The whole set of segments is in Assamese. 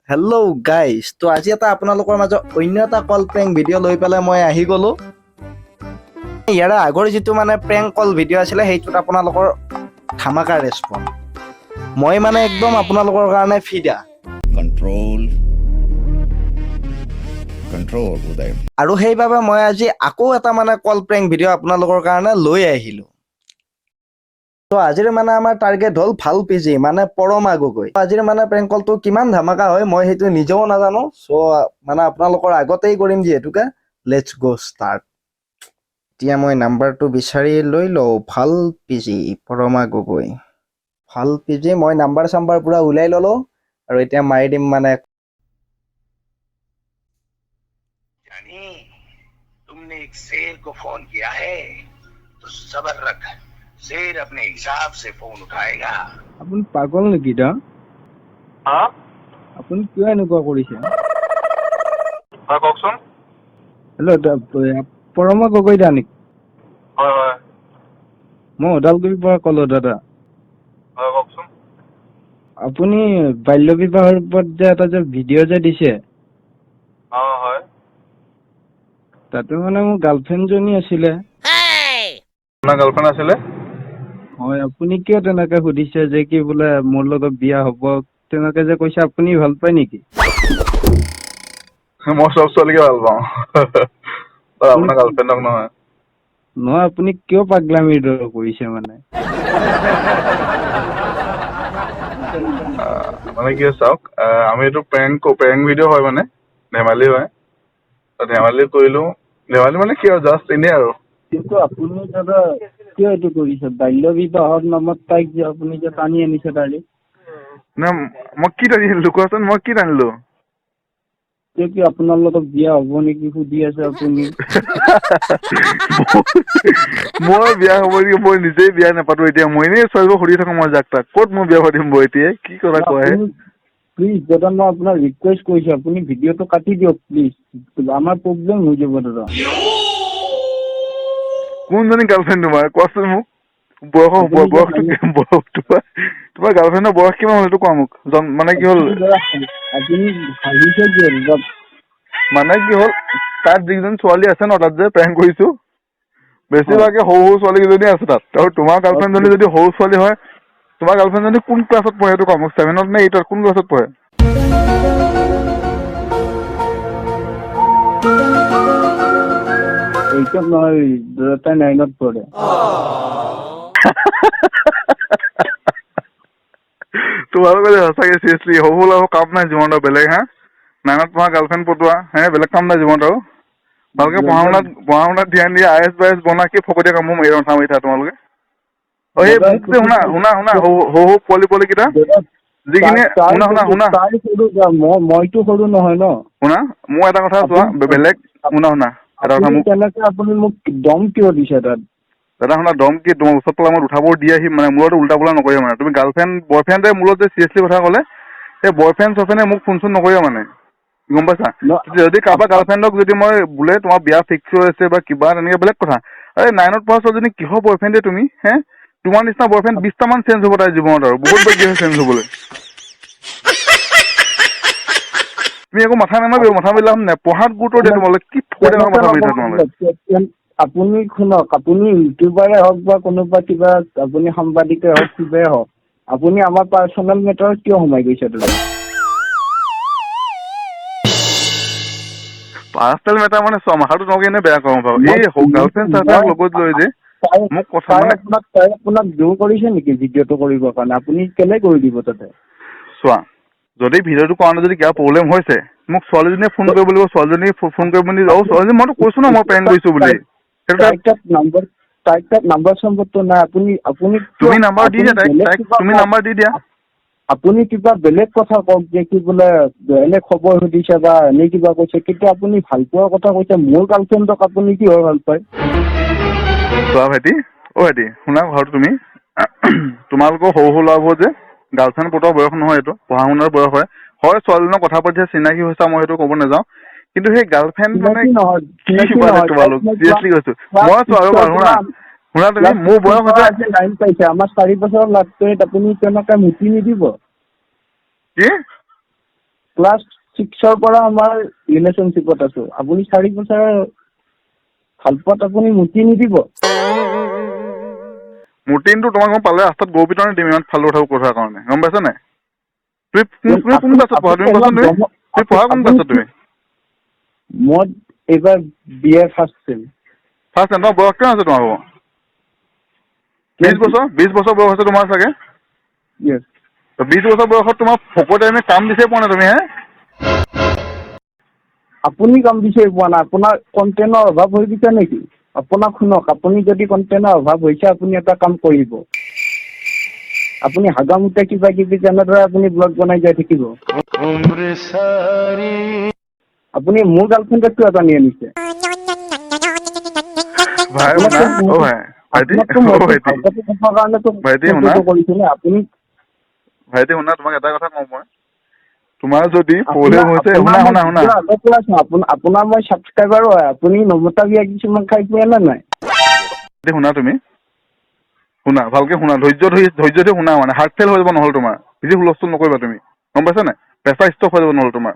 Hello' guys. তো আজি এটা আপোনালোকৰ মাজত অন্য এটা কল প্ৰেংক ভিডিঅ' লৈ পেলাই মই আহি গ'লো। ইয়াৰে আগৰ যিটো মানে প্ৰেংক কল ভিডিঅ' আছিলে সেইটোত আপোনালোকৰ ধামাকা ৰেছপন্স। মই মানে একদম আপোনালোকৰ কাৰণে ফিদা। Control উদয়। আৰু সেইবাবে মই আজি আকৌ এটা মানে কল প্ৰেংক ভিডিঅ' আপোনালোকৰ কাৰণে লৈ আহিলো। তো আজিৰ মানে আমাৰ টাৰ্গেট হ'ল ভাল পিজি মানে পৰমা গগৈ। আজিৰ মানে প্ৰেংক কলটো কিমান ধামাকা হয় মই সেইটো নিজেও নাজানো। মানে আপোনালোকৰ আগতেই কৰিম যিহেতুকে লেটছ গো ষ্টাৰ্ট। এতিয়া মই নাম্বাৰটো বিচাৰি লৈ লওঁ। ভাল পিজি পৰমা গগৈ, ভাল পিজি। মই নাম্বাৰ চাম্বাৰ পুৰা ওলাই ললো আৰু এতিয়া মাৰি দিম মানে। जानी तुमने एक शेर को फोन किया है तो सबर रख, शेर अपने हिसाब से फोन उठाएगा। আপুনি পাগল নেকি দা? আপুনি কিয় এনেকুৱা কৰিছে? হয় কওকচোন। হেল্ল' পৰমা গগৈ দা নেকি? হয় হয় মই ওদালগুৰিৰ পৰা ক'লো দাদা। হয় কওকচোন। আপুনি বাল্য বিবাহৰ ওপৰত যে এটা যে ভিডিঅ' যে দিছে, হয় তাতে মানে মোৰ গাৰ্লফ্ৰেণ্ডজনী আছিলে। আপোনাৰ গাৰ্লফ্ৰেণ্ড আছিলে? হয়, আপুনি কিয় তেনেকে সুধিছে যে কি বোলে মোৰ লগত বিয়া হ'ব? তেনেকে যে কৈছে, আপুনি ভাল পায় নেকি? মই চব ছোৱালীকে ভাল পাওঁ। আপুনি আপোনাৰ গাৰ্লফ্ৰেণ্ডক নহয়। নহয়, আপুনি কিয় পাগলামিৰ দৰে কৰিছে মানে? মানে কি চাওক, আমি এইটো প্ৰেংক ভিডিঅ' হয়, মানে ধেমালি হয়। ধেমালি কৰিলো। ধেমালি মানে কি আৰু জাষ্ট এনেই আৰু। কিন্তু আপুনি দাদা কিয় এইটো কৰিছে? বাল্য বিবাহৰ নামত তাইক যে আপুনি যে টানি আনিছে তাইক। না মই কি টানিলো কোৱাচোন, মই কি টানিলো? কি আপোনাৰ লগত বিয়া হ'ব নেকি সুধি আছে আপুনি? মই বিয়া হ'ব নেকি? মই নিজেই বিয়া নাপাতো এতিয়া। মই এনেই ছোৱালীবোৰ সুধি থাকো মই যাক তাক। ক'ত মই বিয়া পাতিম মই এতিয়া? কি কথা কয়? প্লিজ দাদা, মই আপোনাক ৰিকুৱেষ্ট কৰিছো, আপুনি ভিডিঅ'টো কাটি দিয়ক প্লিজ। আমাৰ প্ৰব্লেম হৈ যাব দাদা। কোনজনী গাৰ্লফ্ৰেণ্ড তোমাৰ কোৱাচোন মোক? আপুনি যে বয়সটো তোমাৰ গাৰ্লফ্ৰেণ্ডৰ বয়স কিমান হ'ল এইটো কোৱা মোক। মানে কি হ'ল, আপুনি হাঁহিছে কিয় দাদা? মানে কি হ'ল, তাত যিকেইজন ছোৱালী আছে ন, তাত যে প্ৰেংক কৰিছো, বেছিভাগে সৰু ছোৱালী কেইজনী আছে তাত। আৰু তোমাৰ গাৰ্লফ্ৰেণ্ডজনী যদি সৰু ছোৱালী হয়, তোমাৰ গাৰ্লফ্ৰেণ্ডজনী কোন ক্লাছত পঢ়ে এইটো কোৱা মোক? 7ত নে 8ত? কোন ক্লাছত পঢ়ে? এইটো নহয় দাদা, তাই 9ত পঢ়ে। তোমালোকে সঁচাকে চিৰিয়াছলি সৰু আৰু কাম নাই জীৱনত বেলেগ। 9ত পঢ়া গাৰ্লফ্ৰেণ্ড পটোৱা বেলেগ কাম নাই জীৱনত আৰু। ভালকে পঢ়া শুনাত ধ্যান দিয়া। IAS বাইএছ বনা। কি ফকতীয়া কামবোৰ মাথা মাৰি থাকা তোমালোকে? এই মোক যে শুনা সৰু পোৱালি কেইটা যিখিনি, মইতো সৰু নহয় ন। শুনা, মোৰ এটা কথা চোৱা, বেলেগ শুনা এটা কথা মোক। তেনেকে আপুনি মোক দম কিয় দিছে তাত? দাদা শুনা, দম কি? তোমাৰ ওচৰত পালে মই উঠাবোৰ দি আহিম মানে। মূৰত উল্টা পোলা নকৰিবা মানে। তুমি গাৰ্লফ্ৰেণ্ড বয়ফ্ৰেণ্ডে মূৰত যে চিৰিয়াছলি কথা ক'লে, সেই বয়ফ্ৰেণ্ড চয়ফ্ৰেণ্ডে মোক ফোন চোন নকৰিবা মানে, গম পাইছা? যদি কাৰোবাৰ গাৰ্লফ্ৰেণ্ডক যদি মই বোলে তোমাৰ বিয়া ফিক্স হৈ আছে বা কিবা তেনেকে বেলেগ কথা। 9ত পঢ়া ছোৱালীজনী কিহৰ বয়ফ্ৰেণ্ডে তুমি? তোমাৰ নিচিনা বয়ফ্ৰেণ্ড 20টা মান চেঞ্জ হ'ব তাইৰ জীৱনত আৰু বহুত বাকী আছে চেঞ্জ হ'বলৈ। তুমি একো মাথা নামাৰিবা, মাথা মাৰি লাভ নাই। পঢ়াত গুৰুত্ব দিয়া তোমালোকে। কি ফকতীয়া মাথা মাৰি থাকা তোমালোকে? আপুনি শুনক, আপুনি ইউটিউবাৰে হওক বা কোনোবা কিবা আপুনি সাংবাদিকে হওক, কিবাই হওক, আপুনি আমাৰ পাৰ্চনেল মেটাৰত কিয় সোমাই গৈছে দাদা? পাৰ্চনেল মেটাৰ মানে চোৱা, মাথাটো তোমালোকে এনে বেয়া কৰোঁ বাৰু। এই গাৰ্লফ্ৰেণ্ড চাৰ্লফ্ৰেণ্ড লগত লৈ যে মোক কথা মানে, তাই আপোনাক জোৰ কৰিছে নেকি ভিডিঅ'টো কৰিবৰ কাৰণে? আপুনি কেলে কৰি দিব তাতে? চোৱা, যদি ভিডিঅ'টো কৰোঁতে যদি কিবা প্ৰব্লেম হৈছে, মোক ছোৱালীজনীয়ে ফোন কৰিব লাগিব। ছোৱালীজনীয়ে ফোন কৰিব নিদিব। ছোৱালীজনী মইতো কৈছো ন মই প্ৰেংক কৰিছো বুলি। তাইৰ তাত নাম্বাৰ চাম্বাৰটো নাই। আপুনি তুমি নাম্বাৰ দি দিয়া তাইক। তুমি নাম্বাৰ দি দিয়া। আপুনি কিবা বেলেগ কথা কওক যে কি বোলে এনে খবৰ সুধিছে বা এনে কিবা কৈছে, কিন্তু আপুনি ভাল পোৱাৰ কথা কৈছে। মোৰ গাৰ্লফ্ৰেণ্ডক আপুনি কি হয় ভাল পায়? চোৱা ভাইটি, ভাইটি শুনা ঘৰটো তুমি। তোমালোকৰ সৰু ল'ৰাবোৰ যে গাৰ্লফ্ৰেণ্ড পটোৱা বয়স নহয় এইটো, পঢ়া শুনাৰ বয়স হয়। ছোৱালীজনীৰ কথা পাতিছে, চিনাকি হৈছা, মই সেইটো ক'ব নাযাওঁ। কিন্তু সেই গাৰ্লফ্ৰেণ্ড মানে কি মানে তোমালোক চিৰিয়াছলি কৈছো মই চোৱা বাৰু। শুনা তুমি, মোৰ বয়স হৈছে 9 পাইছে। আমাৰ 4 বছৰৰ ল'ৰাটোৱে আপুনি তেনেকে মুটি নিদিব। কি ক্লাছ 6ৰ পৰা আমাৰ ৰিলেশ্যনশ্বিপত আছো। আপুনি 4 বছৰ ভাল পোৱাত আপুনি মুটি নিদিব। মুটিনটো তোমাক মই পালে ৰাস্তাত গৰু পিটনে দিম ইমান ফাল্টু কথাবোৰ কথাৰ কাৰণে, গম পাইছা নাই? তুমি কোন ক্লাছত পঢ়া? তুমি কোৱাচোন, তুমি পঢ়া কোন ক্লাছত তুমি? মই এইবাৰ BA first sem. First sem. বয়স কিমান আছে তোমাৰ? 20 বছৰ? 20 বছৰ বয়স আছে তোমাৰ চাগে? Yes. 20 বছৰ বয়সত তোমাৰ ফকতে আমি কাম বিচাৰি পোৱা নাই তুমি, হে? আপুনি কাম বিচাৰি পোৱা নাই, আপোনাৰ কণ্টেনৰ অভাৱ হৈ গৈছে নেকি? আপোনাক শুনক, আপুনি যদি কণ্টেনৰ অভাৱ হৈছে আপুনি এটা কাম কৰিব। আপুনি হাগামুটা কিবা কিবি যেনেদৰে আপুনি ব্লগ বনাই যাই থাকিব। আপুনি মোৰ গাৰ্লফ্ৰেণ্ডক কিয় টানি আনিছে? ভাই শুনা, অ ভাই ভাইটি, অ ভাইটি ভাইটি শুনা, ভাইটি শুনা, তোমাক এটা কথা কওঁ মই, তোমাৰ যদি প্ৰব্লেম হৈছে, শুনা শুনা শুনা, আপোনাৰ মই ছাবস্ক্ৰাইবাৰো হয়, আপুনি নমতা বিয়া কিছুমান খাই পোৱা নে নাই? শুনা, তুমি শুনা, ভালকে শুনা, ধৈৰ্য ধৰি শুনা, মানে হাৰ্ট ফেইল হৈ যাব নহ'লে তোমাৰ, বেছি হুলস্থুল নকৰিবা তুমি, গম পাইছা নাই? প্ৰেছাৰ ষ্টক হৈ যাব নহ'লে তোমাৰ,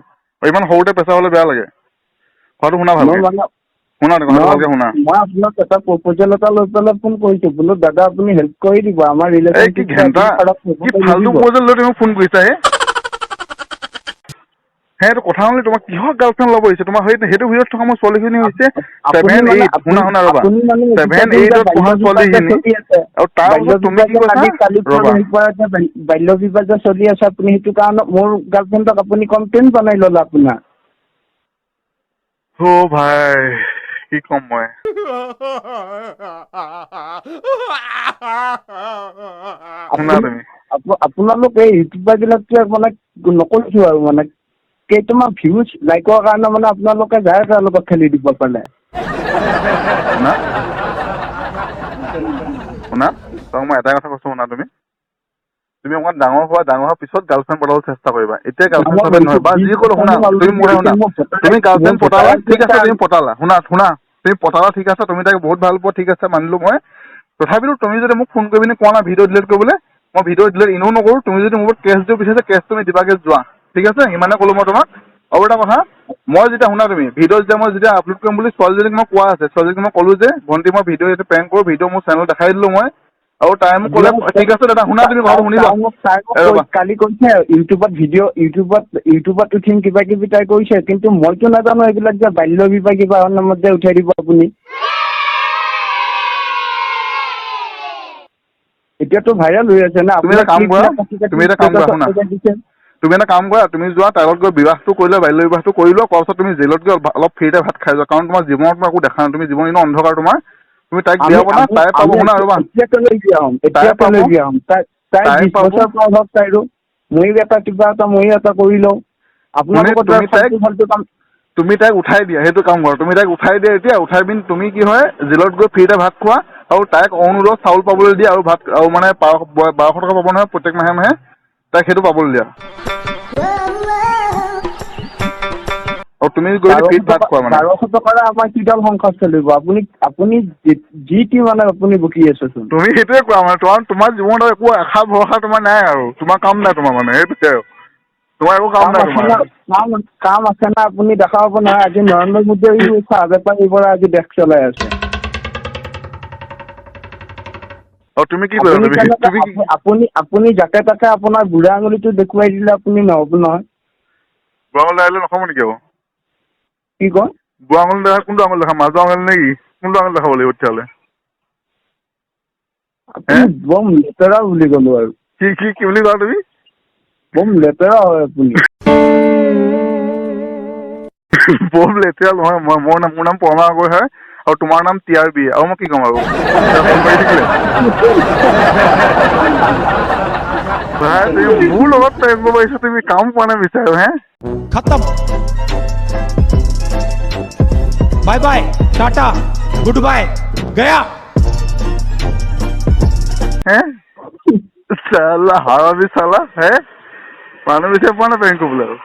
ইমান সৰুতে প্ৰেছাৰ হ'লে বেয়া লাগে। কথাটো শুনা ভালকে, শুনা কথাটো ভালকে শুনা। মই আপোনাক এটা প্ৰপ'জেল এটা লৈ পেলাই ফোন কৰিছো, বোলো দাদা আপুনি হেল্প কৰি দিব, আমাৰ এই কি ঘেণ্টা, কি ফাল্টু প্ৰপ'জেল লৈ তুমি ফোন কৰিছা হে? সেইটো কথা হ'ল তোমাক কিহৰ গাৰ্লফ্ৰেণ্ড ল'ব আহিছে? তোমাৰ সেইটো ভিতৰত থকা মোৰ ছোৱালীখিনি হৈছে 7, 8, শুনা ৰ'বা, 7, 8ত পঢ়া ছোৱালীখিনি, আৰু তাৰপাছত তুমি কি কৈছা? ৰ'বা, বাল্য বিবাহ যে চলি আছে, আপুনি সেইটো কাৰণত মোৰ গাৰ্লফ্ৰেণ্ডক আপুনি কমপ্লেইন বনাই ল'লে আপোনাৰ। অ ভাই কি ক'ম মই? শুনা তুমি, আপোনালোক এই ইউটিউবাৰ বিলাকে মানে নকৰিছো আৰু মানে কেইটামান ভিউজ লাইকৰ কাৰণে মানে আপোনালোকে যায় তাৰ লগত খেলি দিব পাৰে। শুনা শুনা, তোমাক মই এটাই কথা কৈছো, শুনা তুমি অকণমান ডাঙৰ হোৱাৰ পিছত গাৰ্লফ্ৰেণ্ড পতাবলৈ চেষ্টা কৰিবা। এতিয়া গাৰ্লফ্ৰেণ্ড চাৰ্লফ্ৰেণ্ড নহয়, বা যি ক'লো শুনা, তুমি মোৰ শুনা, তুমি গাৰ্লফ্ৰেণ্ড পতালা, ঠিক আছে তুমি পতালা, শুনা তুমি পতালা, ঠিক আছে, তুমি তাইক বহুত ভাল পোৱা, ঠিক আছে মানিলো মই, তথাপিতো তুমি যদি মোক ফোন কৰি পিনে কোৱা না ভিডিঅ' ডিলিট কৰিবলৈ, মই ভিডিঅ' ডিলিট এনেও নকৰোঁ। তুমি যদি মোৰ কেছ দিব বিচাৰিছা, কেছ তুমি দিবাগে যোৱা, ঠিক আছে, ইমানে ক'লো মই তোমাক। আৰু এটা কথা, মই যেতিয়া শুনা তুমি ভিডিঅ' যেতিয়া আপলোড কৰিম বুলি ছোৱালীজনীক মই কোৱা আছে, ছোৱালীজনীক মই ক'লো যে ভণ্টি মই ভিডিঅ' এইটো প্ৰেংক কৰোঁ, ভিডিঅ' মোৰ চেনেলত দেখাই দিলোঁ মই, আৰু তাই মোক ক'লে ঠিক আছে দাদা, শুনা তুমি কথাটো শুনি লোৱা। কালি কৈছে ইউটিউবত উঠিম কিবা কিবি তাই কৈছে, কিন্তু মইতো নাজানো এইবিলাক যে বাল্য বিবাহ কিবাহৰ নামত যে উঠাই দিব আপুনি। এতিয়াতো ভাইৰেল হৈ আছে না। তুমি এটা কাম কৰা, তুমি এটা কাম কৰা, শুনা, তুমি এটা কাম কৰা, তুমি যোৱা তাইৰ লগত গৈ বিবাহটো কৰি লোৱা, বাল্য বিবাহটো কৰি লোৱা, কৰাৰ পাছত তুমি জেলত গৈ অলপ ফ্ৰীতে ভাত খাই যোৱা, কাৰণ তোমাৰ জীৱনত মই একো দেখা নাই, তুমি জীৱন এনেও অন্ধকাৰ তোমাৰ, তুমি তাইক বিয়া পাবা, তাই পাব, শুনা ৰ'বা, তাই 20 বছৰ পৰা হওক তাইৰো, ময়ো এটা কৰি লওঁ, তুমি তাইক উঠাই দিয়া, সেইটো কাম কৰা, তুমি তাইক উঠাই দিয়া, এতিয়া উঠাই পিনি তুমি কি হয় জেলত গৈ ফ্ৰীতে ভাত খোৱা, আৰু তাইক অৰুণোদয় চাউল পাবলৈ দিয়া, আৰু ভাত আৰু মানে 1200 টকা পাব নহয় প্ৰত্যেক মাহে মাহে, তাইক সেইটো পাবলৈ দিয়া, আৰু তুমি গৈ ফ্ৰীত ভাত খোৱা মানে। 1200 টকাৰে আমাৰ কিডাল সংসাৰ চলিব? আপুনি যি টি মানে আপুনি বকি আছেচোন। তুমি সেইটোৱে কোৱা মানে, তোমাৰ জীৱনত একো আশা ভৰসা তোমাৰ নাই, আৰু তোমাৰ কাম নাই, তোমাৰ মানে সেইটোৱে আৰু তোমাৰ একো কাম নাই তোমাৰ। কাম আছে না, আপুনি দেখা পাব নহয়, আজি নৰেন্দ্ৰ মোদীয়ে চাহ বেপাৰীৰ পৰা আজি দেশ চলাই আছে। আৰু তুমি কি কৰিবা? আপুনি যাকে তাকে আপোনাৰ বুঢ়া আঙুলিটো দেখুৱাই দিলে আপুনি নহ'ব নহয়। বুঢ়া আঙুলি দেখালে নহ'ব নেকি আকৌ? কি কয়? বুঢ়া আঙুলি দেখা, কোনটো আঙুলি দেখা, মাজু আঙুলি নেকি? কোনটো আঙুলি দেখাব লাগিব তেতিয়াহ'লে? আপুনি বম লেতেৰা বুলি ক'লো আৰু। কি বুলি কোৱা তুমি? বম লেতেৰা হয় আপুনি। বম লেতেৰা নহয়, মোৰ নাম পৰমা গগৈ হয়, আৰু তোমাৰ নাম TRB, আৰু মই কি ক'ম আৰু ফোন মাৰি থাকিলে ভাই, তুমি মোৰ লগত প্ৰেম কৰিব পাৰিছা, তুমি কাম পোৱা নাই বিচাৰো হে। खत्म, bye bye, tata, goodbye, गया। হে চালা হাৰামি চালা, হে মানুহ বিচাৰি পোৱা নাই প্ৰেম কৰিবলৈ আৰু।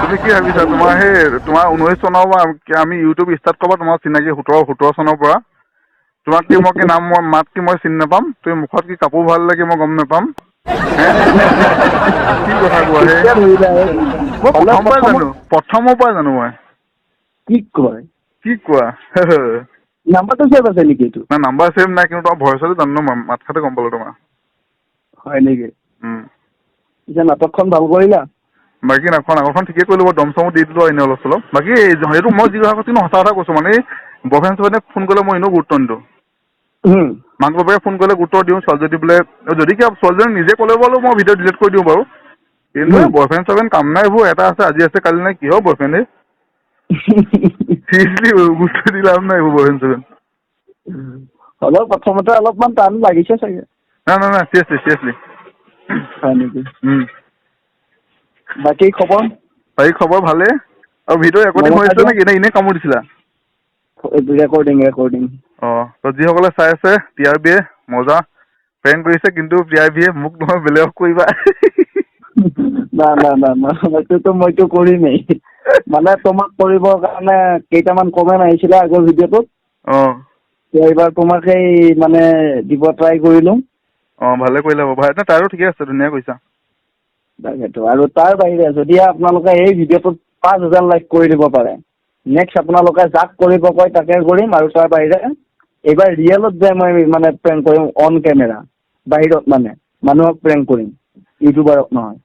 তুমি কি ভাবিছা তোমাৰ সেই তোমাৰ 19 চনৰ পৰা আমি ইউটিউব ষ্টাৰ্ট কৰা তোমাৰ চিনাকি 17 চনৰ পৰা তোমাক কি মই কি নাম মই মাত কি মই চিনি নাপাম তুমি মুখত কি কাপোৰ ভাল লাগে মই গম নাপাম কি কথা কোৱা হে কেতিয়া ধৰিলা হে? মই হ'লেও প্ৰথমৰ পৰা জানো মই কি কয় কি কোৱা নাম্বাৰটো ছেভ আছে নেকি এইটো? না নাম্বাৰ ছেভ নাই কিন্তু তোমাৰ ভইচতে জানো ন মাত খাতে গম পালো তোমাৰ হয় নেকি? পিছে নাটকখন ভাল কৰিলা? বাকী নাখন আগৰখন ঠিকে কৰিলো বাৰু দম চমো দি দিলো এনেই অলপ চলপ বাকী সেইটো মই যি কথা কৈছো ন সঁচা কথা কৈছো মানে বয়ফ্ৰেণ্ড চয়ফ্ৰেণ্ডে ফোন কৰিলে মই এনেও গুৰুত্ব নিদিওঁ মাক বাপেকে ফোন কৰিলে গুৰুত্ব দিওঁ ছোৱালীজনী বোলে যদি কিবা ছোৱালীজনী নিজে ক'লে বোলো মই ভিডিঅ' ডিলিট কৰি দিওঁ বাৰু কিন্তু বয়ফ্ৰেণ্ড চয়ফ্ৰেণ্ড কাম নাই এইবোৰ এটা আছে আজি আছে কালি নাই কিহৰ বয়ফ্ৰেণ্ড চিৰিয়াছলি গুৰুত্ব দি লাভ নাই এইবোৰ বয়ফ্ৰেণ্ড চয়ফ্ৰেণ্ড হ'লেও প্ৰথমতে অলপমান টান লাগিছে চাগে না চিৰিয়াছলি হয় নেকি? বাকী খবৰ? বাকী খবৰ ভালেই আৰু ভিডিঅ' ৰেকৰ্ডিং হৈ আছে নেকি এনেই কামোৰ দিছিলা ৰেকৰ্ডিং তো যিসকলে চাই আছে TRBয়ে মজা প্ৰেংক কৰিছে কিন্তু TRBয়ে মোক নহয় বেলেগক কৰিবা না মইতো কৰিমেই মানে তোমাক কৰিবৰ কাৰণে কেইটামান কমেণ্ট আহিছিলে আগৰ ভিডিঅ'টোত এইবাৰ তোমাক সেই মানে দিব ট্ৰাই কৰিলো ভালে কৰিলা বাৰু ভাই তাৰো ঠিকে আছে ধুনীয়া কৈছা তাকেতো আৰু তাৰ বাহিৰে যদি আপোনালোকে এই ভিডিঅ'টোত 5,000 লাইক কৰি দিব পাৰে নেক্সট আপোনালোকে যাক কৰিব কয় তাকে কৰিম আৰু তাৰ বাহিৰে এইবাৰ ৰিয়েলত যে মই মানে প্ৰেংক কৰিম অন কেমেৰা বাহিৰত মানে মানুহক প্ৰেংক কৰিম ইউটিউবাৰক নহয়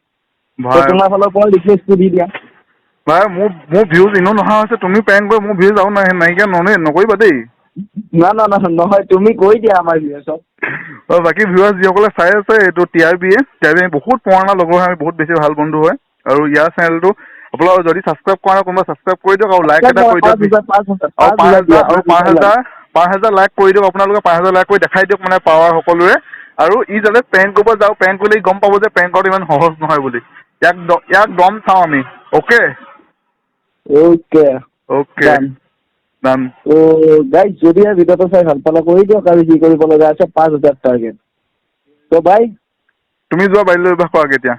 তোমাৰ ফালৰ পৰা ৰিকুৱেষ্টটো দি দিয়া ভাই মোৰ ভিউজ এনেও নহা হৈছে তুমি প্ৰেংক কৰি মোৰ ভিউজ আৰু নাইকিয়া নকৰিবা দেই না নহয় তুমি কৈ দিয়া আমাৰ ভিউজক বাকী ভিউৱাৰ্ছ যিসকলে চাই আছে এইটো TRBয়ে বহুত পুৰণা লগৰ হয় আমি বহুত বেছি ভাল বন্ধু হয় আৰু ইয়াৰ চেনেলটো আপোনালোকে যদি ছাবস্ক্ৰাইব কৰা নাই কোনোবা ছাবস্ক্ৰাইব কৰি দিয়ক আৰু লাইক এটা কৰি দিয়ক আৰু 5,000 লাইক কৰি দিয়ক আপোনালোকে 5,000 লাইক কৰি দেখাই দিয়ক মানে পাৱাৰ সকলোৰে আৰু ই যাতে প্ৰেংক কৰিব যাওঁ প্ৰেংক কৰিলে গম পাব যে প্ৰেংক কৰাটো ইমান সহজ নহয় বুলি ইয়াক দম চাওঁ আমি অ'কে ডান গাইজ যদি ভিডিঅ'টো চাই ভাল পালে কৰি দিয়ক আৰু যি কৰিব লগা আছে 5,000 টাৰ্গেট তো বাই তুমি যোৱা বাহিৰলৈ খোৱাগে এতিয়া